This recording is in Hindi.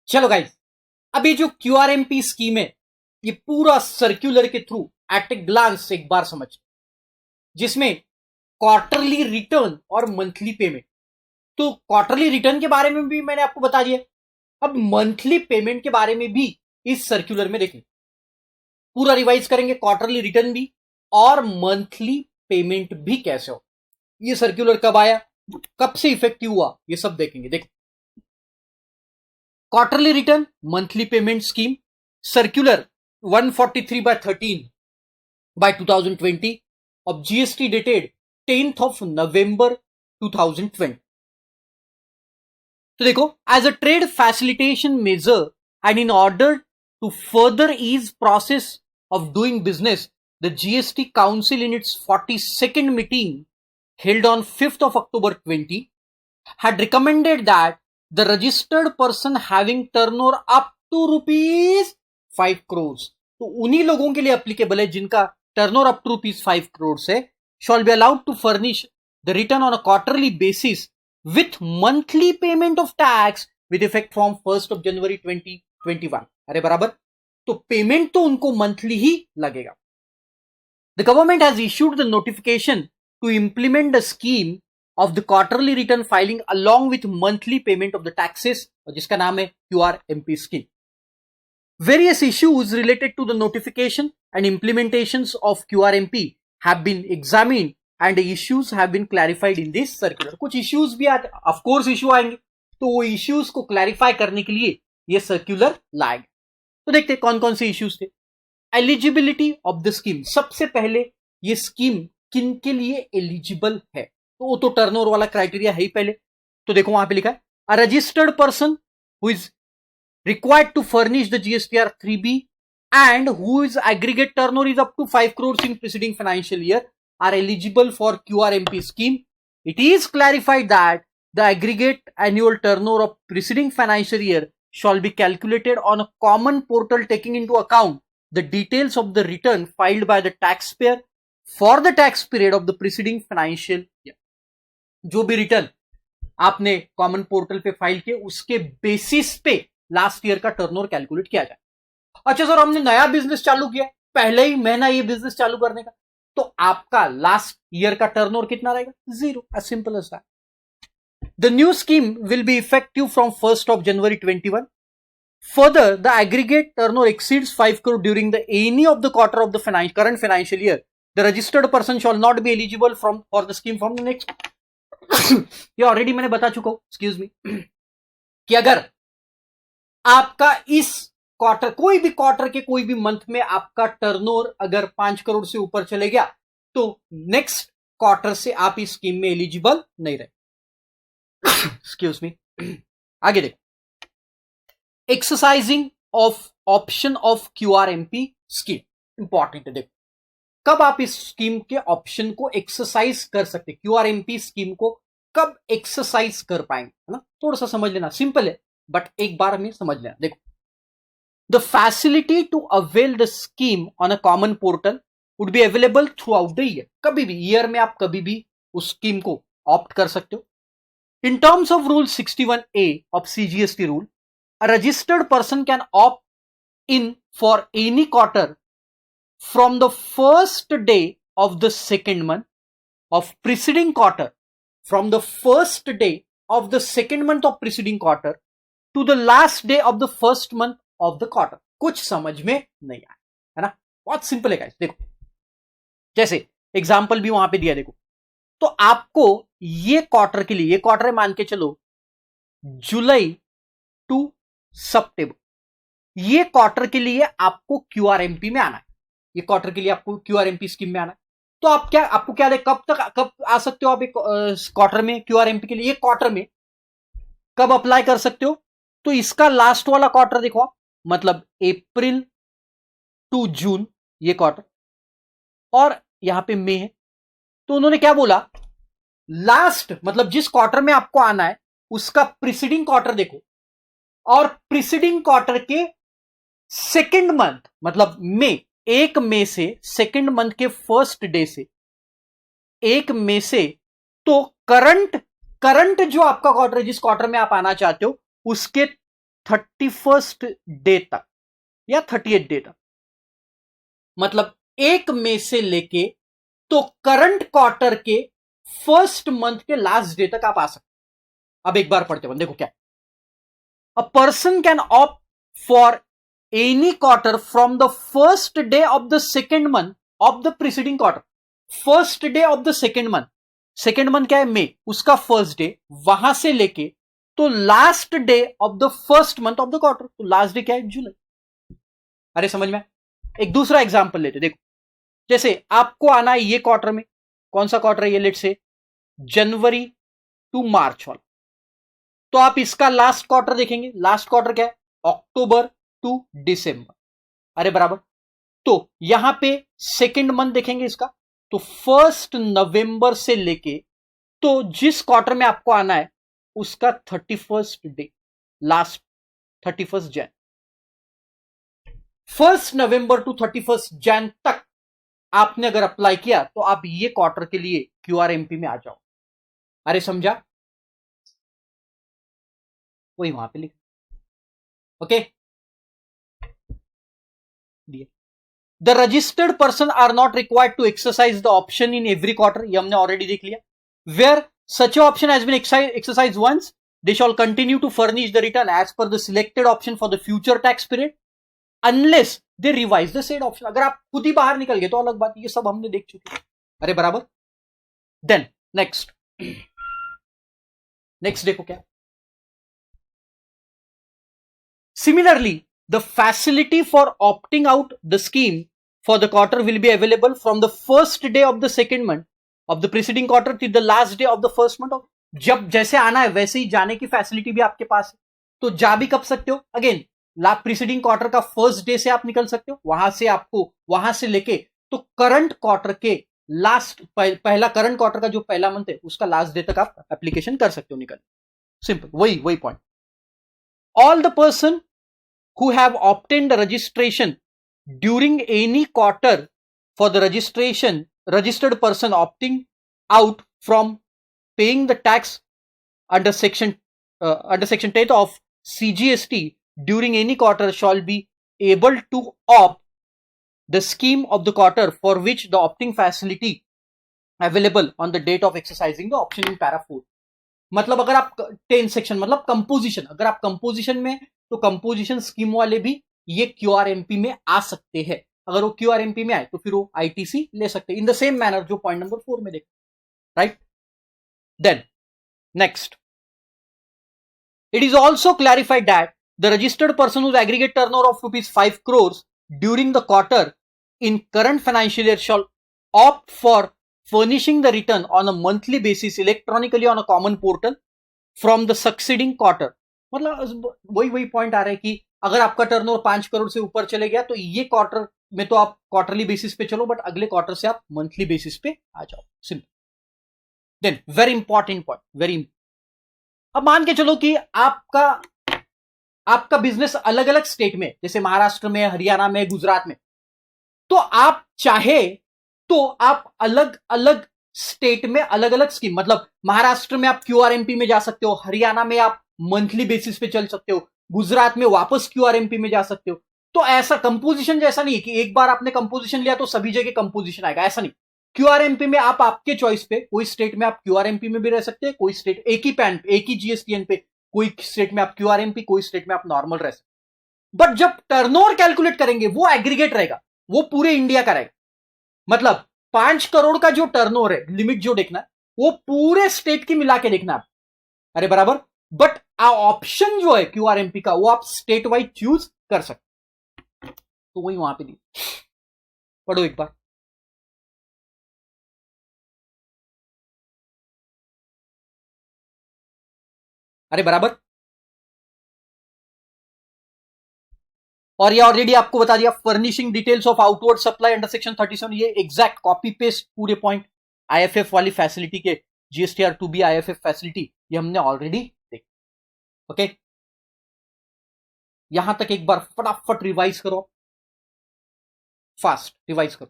चलो गाइस, अब ये जो क्यूआरएमपी स्कीम है ये पूरा सर्कुलर के थ्रू एट ए ग्लांस एक बार समझ, जिसमें क्वार्टरली रिटर्न और मंथली पेमेंट। तो क्वार्टरली रिटर्न के बारे में भी मैंने आपको बता दिया। अब मंथली पेमेंट के बारे में भी इस सर्कुलर में देखें, पूरा रिवाइज करेंगे, क्वार्टरली रिटर्न भी और मंथली पेमेंट भी कैसे हो, ये सर्कुलर कब आया, कब से इफेक्टिव हुआ, ये सब देखेंगे। देखो, quarterly return monthly payment scheme circular 143/13 by 2020 of GST dated 10th of November 2020। तो देखो, as a trade facilitation measure and in order to further ease process of doing business, the GST council in its 42nd meeting held on 5th of October 20 had recommended that the registered person having turnover up to ₹5 crores, तो उन्हीं लोगों के लिए एप्लीकेबल है जिनका टर्नओवर अप टू ₹5 crores है, shall be allowed to furnish the return on a quarterly basis with monthly payment of tax with effect from 1st of January 2021। अरे बराबर, तो पेमेंट तो उनको मंथली ही लगेगा। The government has issued the notification to implement the scheme of the quarterly return filing along with monthly payment of the taxes, जिसका नाम है QRMP scheme। Various issues related to the notification and implementations of QRMP have been examined and the issues have been clarified in this circular। कुछ issues भी आते, of course issue आएंगे, तो वो issues को clarify करने के लिए ये circular लाएंगे। तो देखते हैं कौन कौन से issues थे। एलिजिबिलिटी ऑफ द स्कीम, सबसे पहले ये स्कीम किन के लिए एलिजिबल है, तो वो तो टर्नओवर वाला क्राइटेरिया है ही पहले। तो देखो वहां पे लिखा है, a registered person who is required to furnish the GSTR 3B and who is aggregate turnover is up to 5 crores in preceding financial year are eligible for QRMP scheme. It is clarified that the aggregate annual turnover of preceding financial year shall be calculated on a common portal taking into account the details of the return filed by the taxpayer for the tax period of the preceding financial year। जो भी रिटर्न आपने कॉमन पोर्टल पे फाइल किए उसके बेसिस पे लास्ट ईयर का टर्नओवर कैलकुलेट किया जाए। अच्छा सर, हमने नया बिजनेस चालू किया, पहले ही महीना ये बिजनेस चालू करने का, तो आपका लास्ट ईयर का टर्नओवर कितना रहेगा? 0। As simple as that. The new scheme will be effective from 1st of January 21। Further, the aggregate turnover exceeds 5 crore during any of the quarter of the current financial year, the registered person shall not be eligible for the scheme from the next। ये ऑलरेडी मैंने बता चुका हूं, एक्सक्यूज मी, कि अगर आपका इस क्वार्टर, कोई भी क्वार्टर के कोई भी मंथ में आपका टर्नओवर अगर 5 करोड़ से ऊपर चले गया तो नेक्स्ट क्वार्टर से आप इस स्कीम में एलिजिबल नहीं रहे। एक्सक्यूज मी, आगे देखो, exercising of option of QRMP scheme, important है। देखो, कब आप इस स्कीम के ऑप्शन को एक्सरसाइज कर सकते, क्यूआरएमपी स्कीम को कब एक्सरसाइज कर पाएंगे, है ना? थोड़ा सा समझ लेना, सिंपल है बट एक बार में समझ लेना। देखो, the facility to avail the scheme on a common portal would be available throughout the year. कभी भी ईयर में आप कभी भी उस स्कीम को ऑप्ट कर सकते हो। In terms of Rule 61A of CGST rule, a registered person can opt in for any quarter from the first day of the second month of preceding quarter, from the first day of the second month of preceding quarter to the last day of the first month of the quarter। कुछ समझ में नहीं आया, है ना? बहुत सिंपल है गाइस। देखो, जैसे एग्जाम्पल भी वहां पे दिया, देखो, तो आपको ये क्वार्टर के लिए, ये क्वार्टर मान के चलो जुलाई टू सितंबर, ये क्वार्टर के लिए आपको क्यूआरएमपी में आना है, ये क्वार्टर के लिए आपको क्यूआरएमपी स्कीम में आना है। तो आप क्या, आपको क्या दे, कब आ सकते हो आप एक क्वार्टर में क्यूआरएमपी के लिए? ये क्वार्टर में कब अप्लाई कर सकते हो? तो इसका लास्ट वाला क्वार्टर देखो आप, मतलब अप्रैल टू जून ये क्वार्टर, और यहां पे मई है। तो उन्होंने क्या बोला, लास्ट मतलब जिस क्वार्टर में आपको आना है उसका प्रीसीडिंग क्वार्टर देखो, और प्रीसीडिंग क्वार्टर के सेकेंड मंथ मतलब मई, 1 मई से सेकेंड मंथ के फर्स्ट डे से 1 मई से, तो करंट जो आपका क्वार्टर, जिस क्वार्टर में आप आना चाहते हो उसके 31st डे तक या 38 डे तक, मतलब 1 मई से लेके तो करंट क्वार्टर के फर्स्ट मंथ के लास्ट डे तक आप आ सकते। अब एक बार पढ़ते हैं, देखो क्या, a person can opt for any quarter from the first day of the second month of the preceding quarter. First day of the second month, second month क्या है, मई, उसका फर्स्ट डे, वहां से लेके तो last day of the first month of the quarter, तो लास्ट डे क्या है, जुलाई। अरे समझ में। एक दूसरा एग्जांपल लेते, देखो जैसे आपको आना है ये क्वार्टर में, कौन सा क्वार्टर है ये, लेट से जनवरी टू मार्च वाला, तो आप इसका लास्ट क्वार्टर देखेंगे, लास्ट क्वार्टर क्या है, अक्टूबर टू दिसंबर। अरे बराबर, तो यहां पे सेकेंड मंथ देखेंगे इसका, तो 1 नवंबर से लेके तो जिस क्वार्टर में आपको आना है उसका 31st day, last 31st Jan, 1 नवंबर टू 31st जैन तक आपने अगर अप्लाई किया तो आप ये क्वार्टर के लिए क्यूआरएमपी में आ जाओ। अरे समझा, वही वहां पे लिख, okay. The registered person are not required to exercise the option in every quarter, ये हमने ऑलरेडी देख लिया। Where such option has been exercise once, they shall continue to furnish the return as per the selected option for the future tax period unless they revise the said option। अगर आप खुद ही बाहर निकल गए तो अलग बात, ये सब हमने देख चुके हैं। अरे बराबर, देन नेक्स्ट देखो क्या, similarly the facility for opting out the scheme for the quarter will be available from the first day of the second month of the preceding quarter till the last day of the first month of, जब जैसे आना है वैसे ही जाने की फैसिलिटी भी आपके पास है, तो जा भी कब सकते हो, अगेन प्रीसीडिंग क्वार्टर का फर्स्ट डे से आप निकल सकते हो, वहां से आपको वहां से लेके तो करंट क्वार्टर के लास्ट, पहला करंट क्वार्टर का जो पहला मंथ है उसका लास्ट डे तक आप एप्लीकेशन कर सकते हो, निकल, सिंपल, वही point. All the person who have obtained the registration during any quarter for the registered person opting out from paying the tax under section 10 of CGST during any quarter shall be able to opt the scheme of the quarter for which the opting facility available on the date of exercising the option in para 4। मतलब अगर आप 10 सेक्शन, मतलब कंपोजिशन, अगर आप कंपोजिशन में, तो कंपोजिशन स्कीम वाले भी ये क्यूआरएमपी में आ सकते हैं। अगर वो क्यूआरएमपी में आए तो फिर वो आईटीसी ले सकते हैं इन द सेम मैनर जो पॉइंट नंबर 4 में देखा, right. Then next, it is also clarified that the registered person whose aggregate turnover of ₹5 crores during the quarter in current financial year shall opt for furnishing the return on a monthly basis electronically on a common portal from the succeeding quarter। मतलब वही पॉइंट आ रहा है कि अगर आपका टर्नओवर 5 करोड़ से ऊपर चले गया तो ये क्वार्टर में तो आप क्वार्टरली बेसिस पे चलो, बट अगले क्वार्टर से आप मंथली बेसिस पे आ जाओ, simple. Then very important point, अब मान के चलो कि आपका बिजनेस अलग अलग स्टेट में, जैसे महाराष्ट्र में, हरियाणा में, गुजरात में, तो आप चाहे तो आप अलग अलग स्टेट में अलग अलग स्कीम, मतलब महाराष्ट्र में आप क्यूआरएमपी में जा सकते हो, हरियाणा में आप मंथली बेसिस पे चल सकते हो, गुजरात में वापस क्यूआरएमपी में जा सकते हो। तो ऐसा कंपोजिशन जैसा नहीं कि एक बार आपने कंपोजिशन लिया तो सभी जगह कंपोजिशन आएगा, ऐसा नहीं। क्यूआरएमपी में आप आपके चॉइस पे, कोई स्टेट में आप क्यूआरएमपी में भी रह सकते हैं, कोई स्टेट एक ही पैन, एक ही जीएसटीएन पे, कोई स्टेट में आप क्यूआरएमपी, कोई स्टेट में आप नॉर्मल रह सकते। बट जब टर्नओवर कैलकुलेट करेंगे वो एग्रीगेट रहेगा, वो पूरे इंडिया का रहेगा। मतलब 5 करोड़ का जो टर्नओवर है, लिमिट जो देखना है वो पूरे स्टेट की मिला के देखना है। अरे बराबर, बट ऑप्शन जो है क्यूआरएमपी का वो आप स्टेट वाइज चूज कर सकते, तो वही वहां पे दी, पढ़ो एक बार। अरे बराबर, और ये ऑलरेडी आपको बता दिया, furnishing details of outward supply under section 37, ये एग्जैक्ट कॉपी पेस्ट पूरे पॉइंट आईएफएफ वाली फैसिलिटी के, GSTR two B IFF facility, ये हमने ऑलरेडी देखा। ओके, यहां तक एक बार फटाफट रिवाइज करो, फास्ट रिवाइज करो।